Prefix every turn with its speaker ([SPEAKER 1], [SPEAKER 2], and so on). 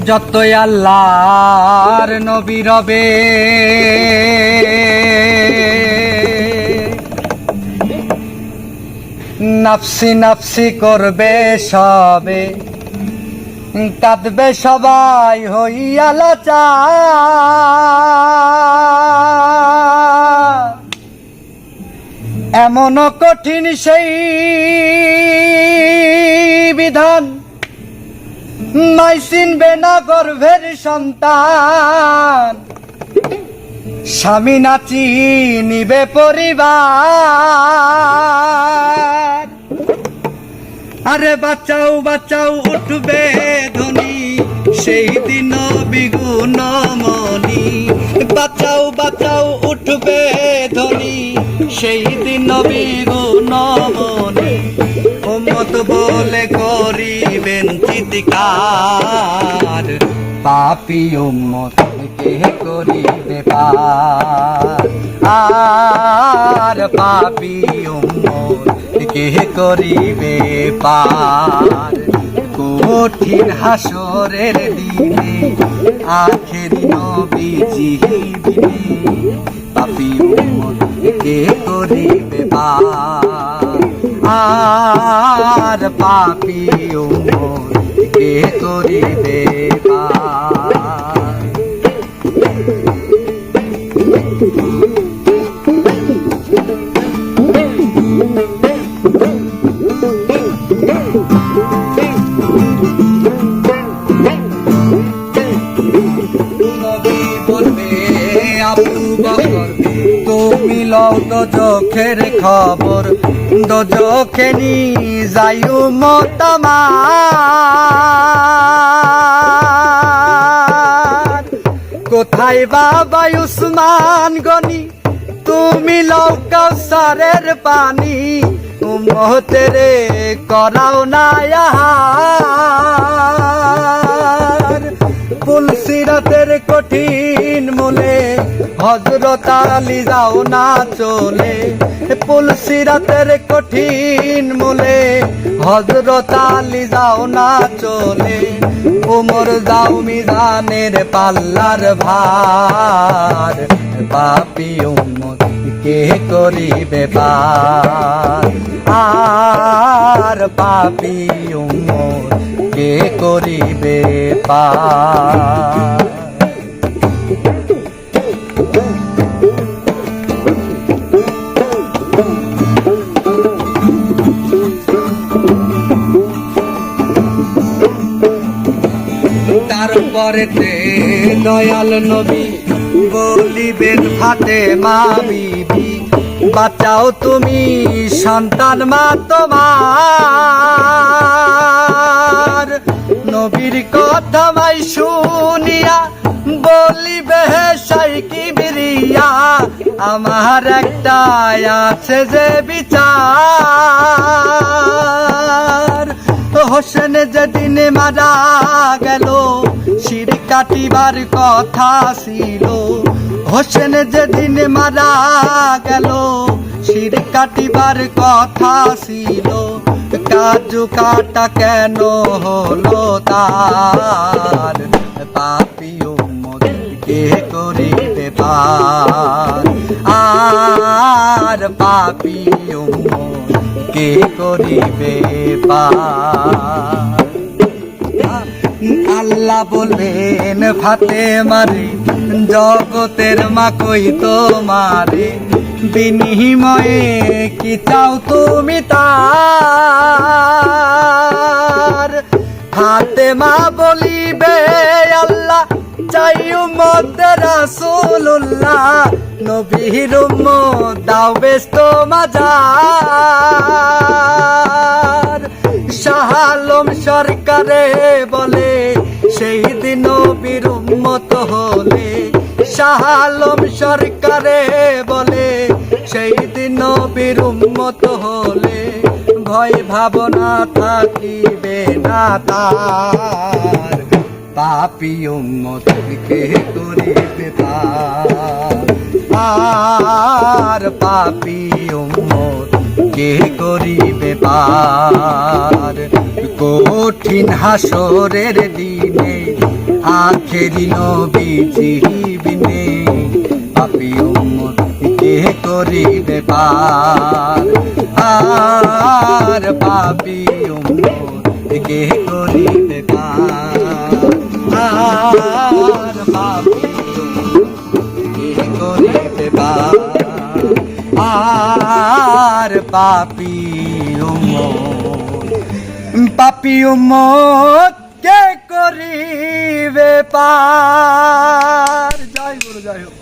[SPEAKER 1] যতই আল্লাহর নবী রবে নাফসি নাফসি করবে সবে, কাঁদবে সবাই হইয়া লাচার। এমন কঠিন সেই বিধান, মাই চিনবে না গর্ভের সন্তান। স্বামী না চিনিবে পরিবার। আরে বাঁচাও বাঁচাও উঠবে ধ্বনি, সেই দিন বিগুণ মনি। বাঁচাও বাঁচাও উঠবে ধ্বনি, সেই দিন বিগুণ মনি। উম্মত বলে করিবেন চিৎকার, পাপী উম্মত কে করিবে পার। আর পাপী উম্মত কে করিবে পার। কঠিন হাসরের দিনে আখেরি নবীজি দিনে, পাপী উম্মত কে করিবে পার। আর পাপী উম্মত কে করিবে পার। নবী বলবে আবু বকর, তুমি লও দোজখের খবর। দোজখে নি যাইও উম্মত আমার। কোথায় বাবা উসমান গনি, তুমি লও কাউসারের পানি। উম্মতের করাও না আহার। পুলসিরাতের কঠিন মূলে হযরত আলী যাও না চলে। পুলসিরাতের কঠিন মূলে হযরত আলী যাও না চলে। উমর যাও মিজানের পাল্লার ভার, পাপী উম্মত কে করিবে পার। আর পাপী উম্মত কে করিবে পার। তারপরে দয়াল নবী বলিবেন ফাতেমা বিবি, বাঁচাও তুমি সন্তান মা তোমার। নবীর কথা মাই শুনিয়া বলিবে সাই কিবরিয়া, আমার একটাই আছে যে বিচার। হোসেন যেদিন মারা গেল শির কাটিবার কথা ছিল। হোসেন যেদিন মারা গেল শির কাটিবার কথা ছিল। কাজু কাটা কেন হলো তার, পাপী উম্মত কে করিবে পার। আর পাপী উম্মত কে করিবে পার। আল্লাহ বলবেন ফাতেমারে, জগতের মা কই তোমারে। বিনিময়ে কি চাও তুমি তার। ফাতেমা বলিবে আল্লাহ চাই উম্মত রাসূলুল্লাহ। নবীর উম্মত দাও ব্যস্ত মাজার। শাহ আলম সরকারে বলে সেই দিন নবীর উম্মত হলে। শাহ আলম সরকারে বলে সেই দিন নবীর উম্মত হলে। ভয় ভাবনা থাকিবে না তার, পাপী উম্মত কে করিবে পার। আর পাপী উম্মত কে করিবে পার। কঠিন হাসরের দিনে আখেরি নবীজি বিনে পাপী উম্মত কে করিবে পার আর পাপী উম্মত কে করিবে পার আর পাপী উম্মত কে করিবে পার আর পাপী উম্মত কে করিবে পার। জয় গুরু, জয় হোক।